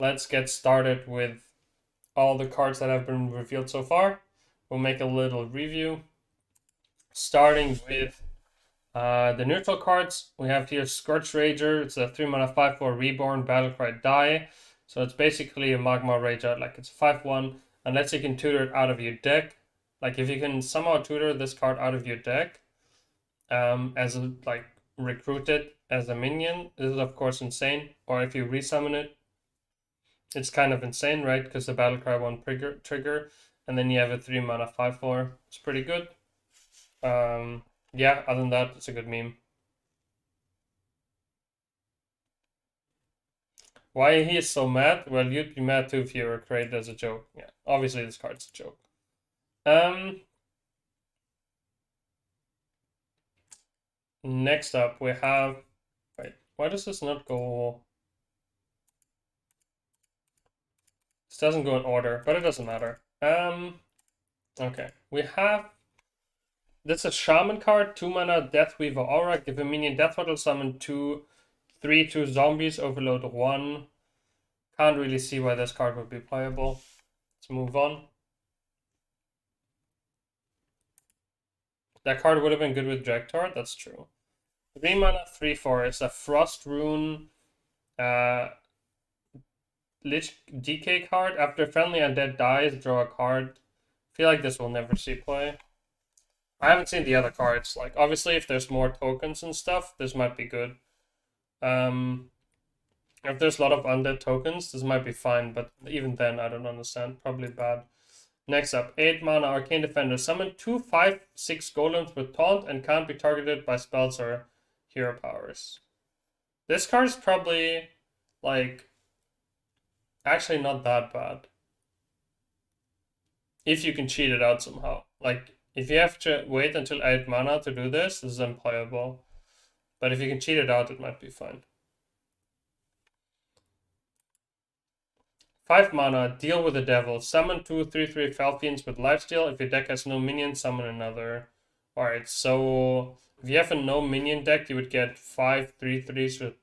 let's get started with all the cards that have been revealed so far. We'll make a little review, starting with the neutral cards. We have here Scorch Rager. It's a 3-mana 5/4 Reborn Battlecry die. So it's basically a Magma Rager, like it's 5/1, unless you can tutor it out of your deck. Like if you can somehow tutor this card out of your deck, as a, like recruit it as a minion, this is of course insane. Or if you resummon it, it's kind of insane, right? Because the Battlecry 1 trigger, and then you have a 3-mana 5/4. It's pretty good. Yeah, other than that, it's a good meme. Why he is so mad? Well, you'd be mad too if you were created as a joke. Yeah, obviously this card's a joke. Next up we have... Wait, why does this not go... This doesn't go in order, but it doesn't matter. Okay, we have... This is a Shaman card, 2-mana Deathweaver Aura. Give a minion Death Rattle, summon 3/2 zombies, overload 1. Can't really see why this card would be playable. Let's move on. That card would have been good with Draktar, that's true. 3-mana 3/4 is a Frost Rune Lich DK card. After friendly undead dies, draw a card. I feel like this will never see play. I haven't seen the other cards. Like, obviously, if there's more tokens and stuff, this might be good. If there's a lot of undead tokens, this might be fine, but even then, I don't understand. Probably bad. Next up, 8-mana Arcane Defender. Summon 2 5/6 golems with taunt and can't be targeted by spells or hero powers. This card is probably, like, actually not that bad. If you can cheat it out somehow. Like, if you have to wait until 8 mana to do this, this is unplayable. But if you can cheat it out, it might be fine. 5 mana, Deal with the Devil. Summon 2 3/3 Falfians with lifesteal. If your deck has no minion, summon another. Alright, so if you have a no minion deck, you would get 5 3/3s with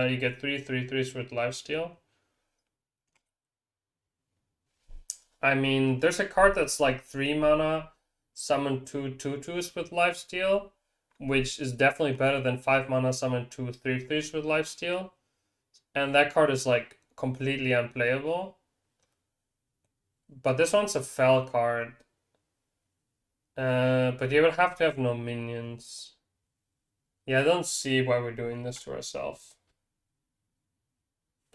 you get 3 3/3s with lifesteal. I mean, there's a card that's like 3 mana, summon 2 2/2s with lifesteal, which is definitely better than 5 mana, summon 2 3/3s with lifesteal. And that card is like completely unplayable. But this one's a fell card. But you would have to have no minions. Yeah, I don't see why we're doing this to ourselves.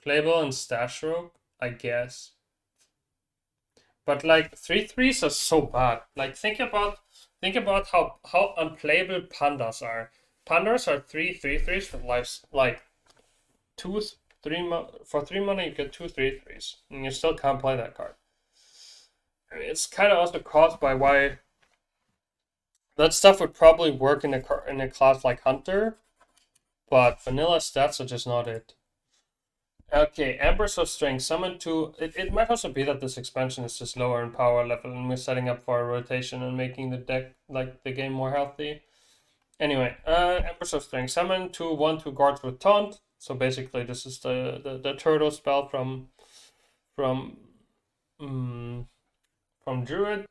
Playable in Stash Rogue, I guess. But like 3/3s are so bad. Like think about how unplayable pandas are. Pandas are 3 3/3s with lives, like 2 3 for 3 mana you get 2 3/3s, and you still can't play that card. I mean, it's kind of also caused by why that stuff would probably work in a class like Hunter, but vanilla stats are just not it. Okay, Embers of Strength. Summon 2. It might also be that this expansion is just lower in power level and we're setting up for a rotation and making the deck, like the game, more healthy. Anyway, Embers of Strength. Summon 2 1/2 guards with taunt. So basically this is the turtle spell from Druid.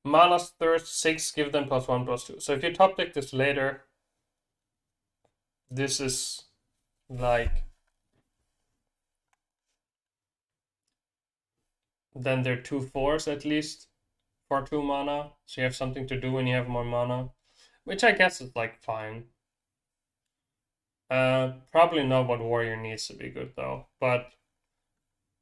Mana's Thirst 6, give them +1/+2. So if you top deck this later, this is like... Then they're 2/4s at least for 2 mana. So you have something to do when you have more mana. Which I guess is like fine. Probably not what Warrior needs to be good though. But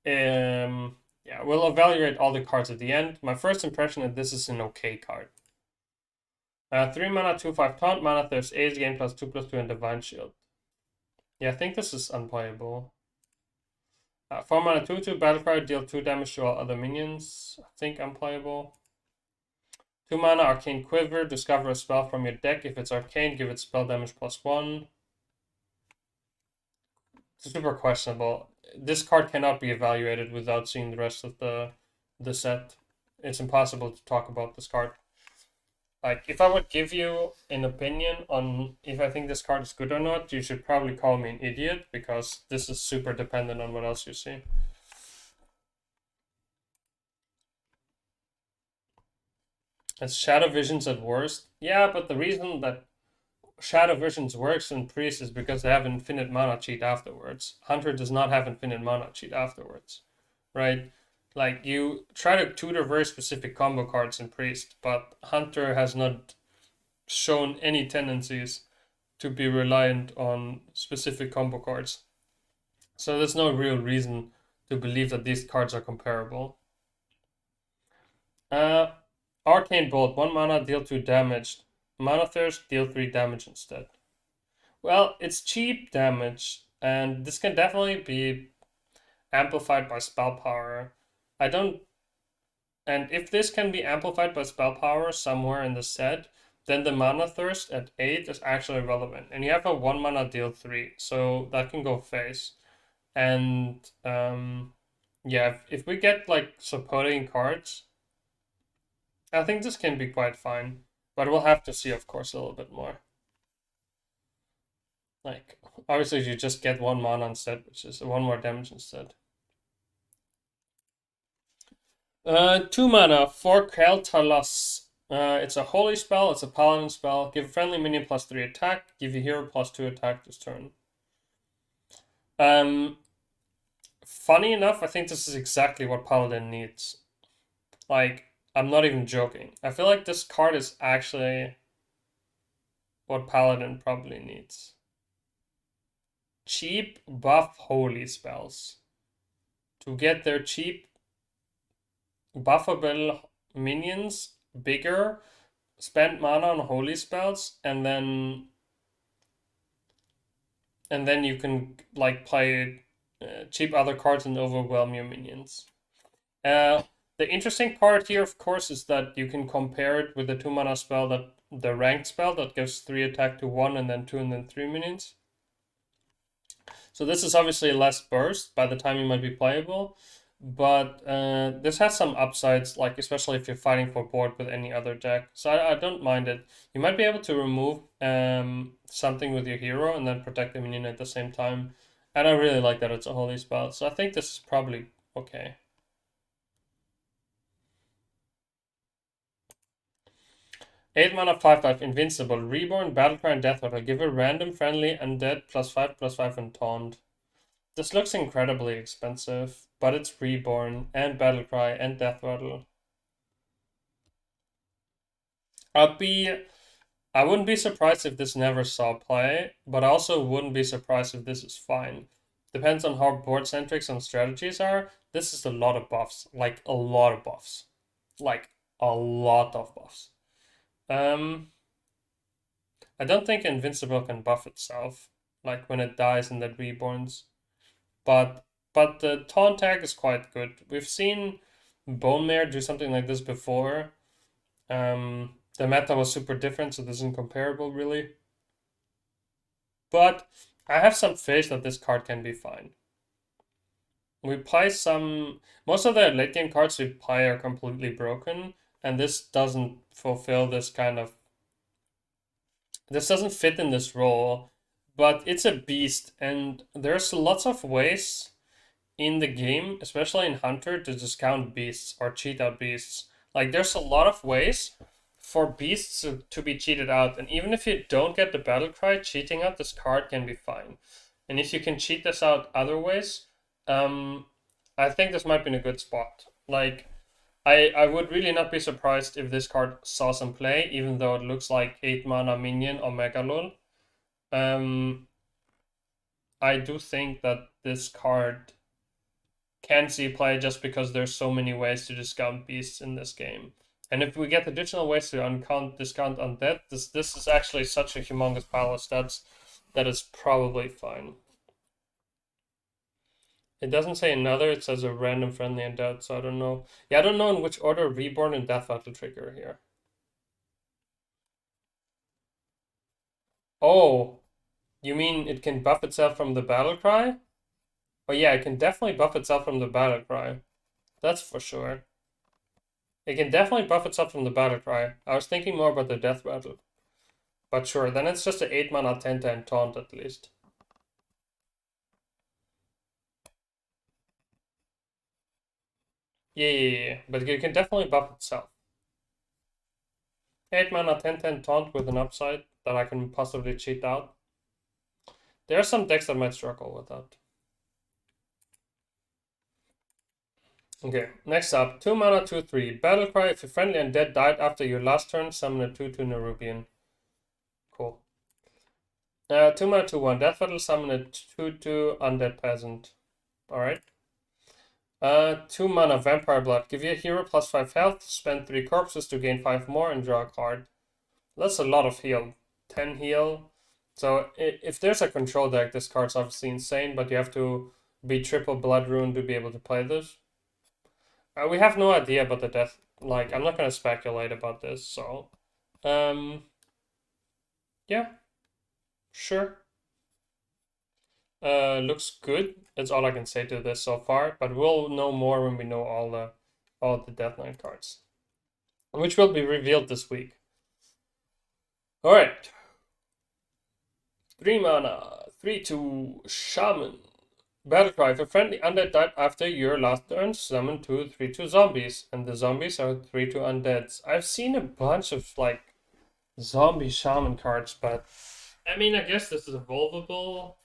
yeah, we'll evaluate all the cards at the end. My first impression is this is an okay card. 3 mana, 2/5 taunt, mana thirst 8, gain +2/+2 and Divine Shield. Yeah, I think this is unplayable. 4 mana 2/2 Battlecry, deal 2 damage to all other minions. I think unplayable. 2 mana Arcane Quiver, discover a spell from your deck. If it's arcane, give it spell damage +1. Super questionable. This card cannot be evaluated without seeing the rest of the set. It's impossible to talk about this card. Like, if I would give you an opinion on if I think this card is good or not, you should probably call me an idiot, because this is super dependent on what else you see. It's Shadow Visions at worst. Yeah, but the reason that Shadow Visions works in Priest is because they have infinite mana cheat afterwards. Hunter does not have infinite mana cheat afterwards, right? Like, you try to tutor very specific combo cards in Priest, but Hunter has not shown any tendencies to be reliant on specific combo cards. So there's no real reason to believe that these cards are comparable. Arcane Bolt, 1 mana, deal 2 damage. Mana Thirst, deal 3 damage instead. Well, it's cheap damage, and this can definitely be amplified by spell power. I don't. And if this can be amplified by spell power somewhere in the set, then the Mana Thirst at 8 is actually relevant. And you have a 1 mana deal 3, so that can go face. And yeah, if we get like supporting cards, I think this can be quite fine. But we'll have to see, of course, a little bit more. Like, obviously, you just get 1 mana instead, which is 1 more damage instead. 2 mana for Keltalas. It's a holy spell, it's a paladin spell. Give a friendly minion +3 attack, give your hero +2 attack this turn. Funny enough, I think this is exactly what Paladin needs. Like, I'm not even joking. I feel like this card is actually what Paladin probably needs. Cheap buff holy spells. To get their cheap buffable minions bigger, spend mana on holy spells, and then you can like play cheap other cards and overwhelm your minions. The interesting part here, of course, is that you can compare it with the 2 mana spell, that the ranked spell that gives 3 attack to 1 and then 2 and then 3 minions. So this is obviously less burst by the time you might be playable, but this has some upsides, like especially if you're fighting for board with any other deck. So I don't mind it. You might be able to remove something with your hero and then protect the minion at the same time. And I really like that it's a holy spell, so I think this is probably okay. 8 mana 5/5 Invincible. Reborn, Battlecry, and Death Rattle. Give a random friendly undead +5/+5 and taunt. This looks incredibly expensive, but it's Reborn and Battlecry and Death Rattle. I wouldn't be surprised if this never saw play, but I also wouldn't be surprised if this is fine. Depends on how board centric some strategies are. This is a lot of buffs, like a lot of buffs, like a lot of buffs. I don't think Invincible can buff itself, like when it dies and then reborns. But the taunt tag is quite good. We've seen Bone Mare do something like this before. The meta was super different, so this isn't comparable really. But I have some faith that this card can be fine. We play most of the late game cards we play are completely broken, and this doesn't fulfill this kind of. This doesn't fit in this role, but it's a beast, and there's lots of ways in the game, especially in Hunter, to discount beasts or cheat out beasts. Like, there's a lot of ways for beasts to be cheated out, and even if you don't get the battle cry, cheating out this card can be fine. And if you can cheat this out other ways, I think this might be in a good spot. Like, I would really not be surprised if this card saw some play, even though it looks like 8 mana minion or Megalol. I do think that this card can see play just because there's so many ways to discount beasts in this game. And if we get additional ways to discount undead, this is actually such a humongous pile of stats that is probably fine. It doesn't say another, it says a random friendly undead, so I don't know. Yeah, I don't know in which order Reborn and Death Rattle trigger here. Oh, you mean it can buff itself from the battle cry? Oh yeah, it can definitely buff itself from the battle cry. That's for sure. It can definitely buff itself from the battle cry. I was thinking more about the Death Rattle. But sure, then it's just an 8 mana 10/10 taunt at least. Yeah, but it can definitely buff itself. 8 mana 10/10 taunt with an upside that I can possibly cheat out. There are some decks that might struggle with that. Okay, next up, 2 mana 2/3. Battlecry. If your friendly undead died after your last turn, summon a 2/2 Nerubian. Cool. 2 mana 2/1. Death Battle. Summon a 2/2 undead peasant. Alright. 2 mana Vampire Blood. Give your hero +5 health. Spend 3 corpses to gain 5 more and draw a card. That's a lot of heal. 10 heal. So if there's a control deck, this card's obviously insane, but you have to be triple Blood Rune to be able to play this. We have no idea about the death. Like, I'm not gonna speculate about this, so yeah, sure. Looks good. That's all I can say to this so far, but we'll know more when we know all the Death Knight cards, which will be revealed this week. All right. 3 mana, 3/2 Shaman. Battlecry. If a friendly undead died after your last turn, summon 2 3/2 zombies, and the zombies are 3/2 undeads. I've seen a bunch of like zombie shaman cards, but I mean, I guess this is evolvable.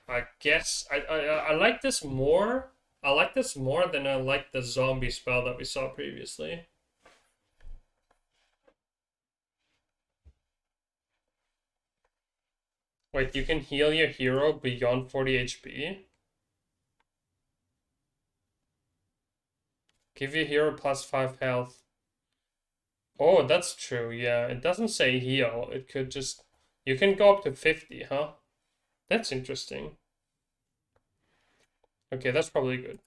I guess I like this more. I like this more than I like the zombie spell that we saw previously. Wait, you can heal your hero beyond 40 HP? Give your hero +5 health. Oh, that's true, yeah. It doesn't say heal. It could just... You can go up to 50, huh? That's interesting. Okay, that's probably good.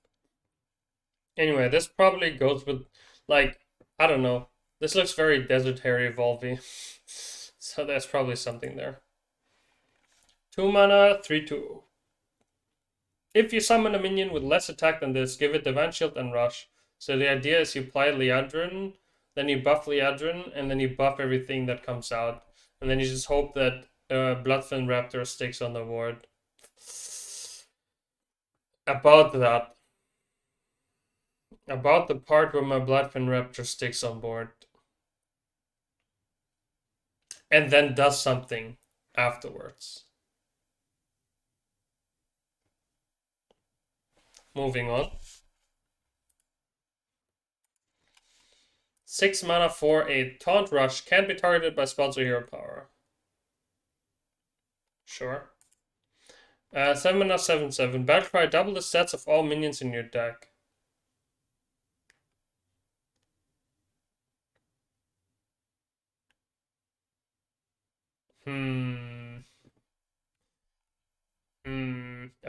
Anyway, this probably goes with, like, I don't know. This looks very Desert Harry evolvey. So there's probably something there. 2 mana, 3/2. If you summon a minion with less attack than this, give it Divine Shield and Rush. So the idea is you play Liadrin, then you buff Liadrin, and then you buff everything that comes out. And then you just hope that Bloodfin Raptor sticks on the board. About that. About the part where my Bloodfin Raptor sticks on board. And then does something afterwards. Moving on. 6 mana 4/8. Taunt Rush can't be targeted by spells or hero power. Sure. 7 mana 7/7. Battlecry. Double the stats of all minions in your deck. I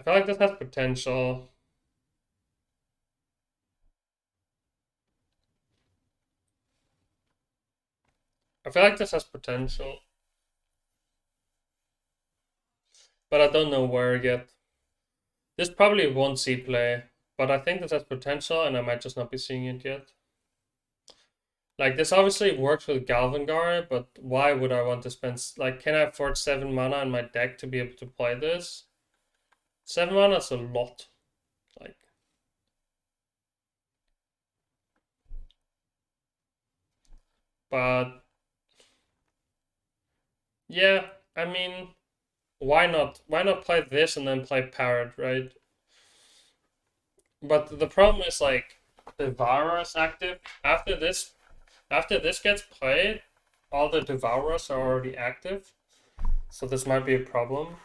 feel like this has potential. I feel like this has potential. But I don't know where yet. This probably won't see play, but I think this has potential and I might just not be seeing it yet. Like, this obviously works with Galvangar, but why would I want to spend... Like, can I afford 7 mana in my deck to be able to play this? 7 mana is a lot. Like... But... Yeah, I mean... Why not? Why not play this and then play Parrot, right? But the problem is, like, Devourer is active. After this gets played, all the Devourers are already active. So this might be a problem.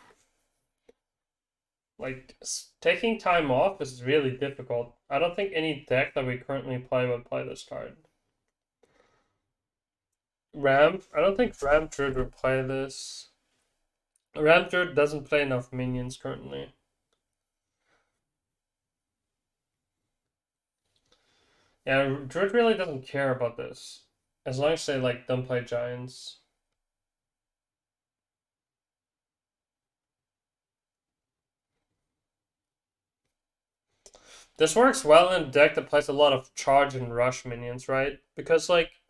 Like, taking time off is really difficult. I don't think any deck that we currently play would play this card. Ramp? I don't think Ramp Druid would play this. Ramp Druid doesn't play enough minions currently. Yeah, Druid really doesn't care about this. As long as they, like, don't play Giants. This works well in a deck that plays a lot of charge and rush minions, right? Because, like,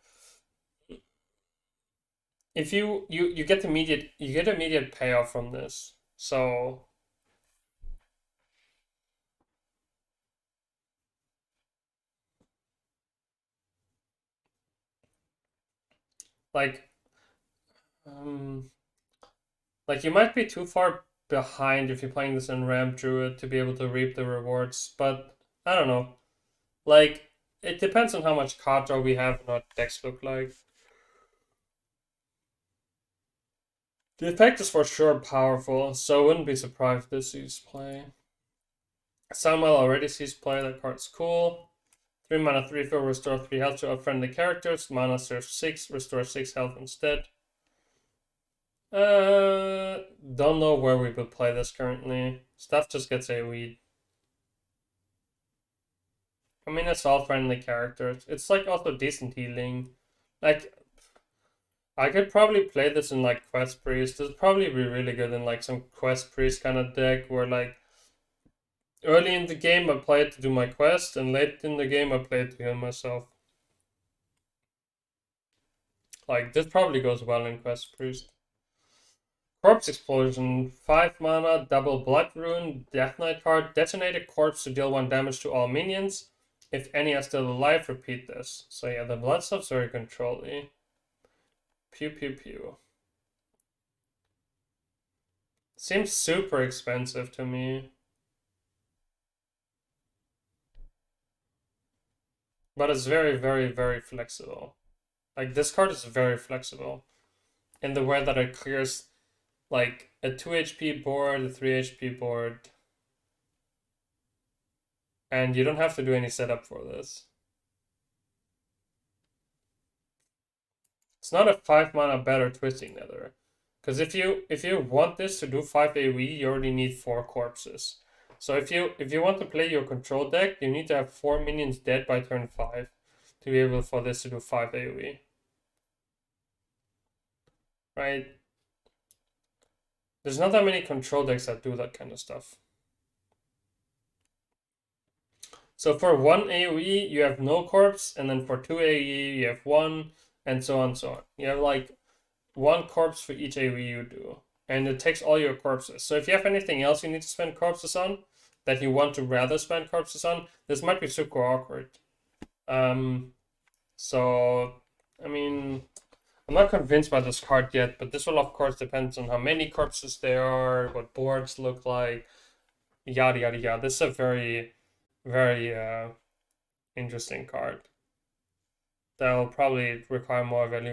if you get immediate payoff from this. So Like, um, like you might be too far behind if you're playing this in Ramp Druid to be able to reap the rewards, but I don't know. Like, it depends on how much card draw we have and what decks look like. The effect is for sure powerful, so I wouldn't be surprised if this sees play. Samuel already sees play, that card's cool. 3 mana, 3/4, restore 3 health to unfriendly characters. Mana serves 6, restore 6 health instead. Don't know where we would play this currently. Stuff just gets AoE. I mean, it's all friendly characters. It's like also decent healing. Like, I could probably play this in like Quest Priest. This would probably be really good in like some Quest Priest kind of deck where like early in the game I play it to do my quest, and late in the game I play it to heal myself. Like, this probably goes well in Quest Priest. Corpse Explosion, 5 mana, double Blood Rune, Death Knight card. Detonate a corpse to deal 1 damage to all minions. If any are still alive, repeat this. So yeah, the blood stuff's very control-y. Pew pew pew. Seems super expensive to me. But it's very, very, very flexible. Like, this card is very flexible. In the way that it clears like a 2 HP board, a 3 HP board. And you don't have to do any setup for this. It's not a 5 mana better Twisting Nether. Because if you want this to do 5 AoE, you already need 4 corpses. So if you want to play your control deck, you need to have 4 minions dead by turn 5 to be able for this to do 5 AoE. Right? There's not that many control decks that do that kind of stuff. So for 1 AoE, you have no corpse, and then for 2 AoE, you have 1, and so on and so on. You have like 1 corpse for each AoE you do, and it takes all your corpses. So if you have anything else you need to spend corpses on, that you want to rather spend corpses on, this might be super awkward. So, I mean, I'm not convinced by this card yet, but this will of course depend on how many corpses there are, what boards look like, yada yada yada. This is a very, very interesting card that will probably require more evaluation.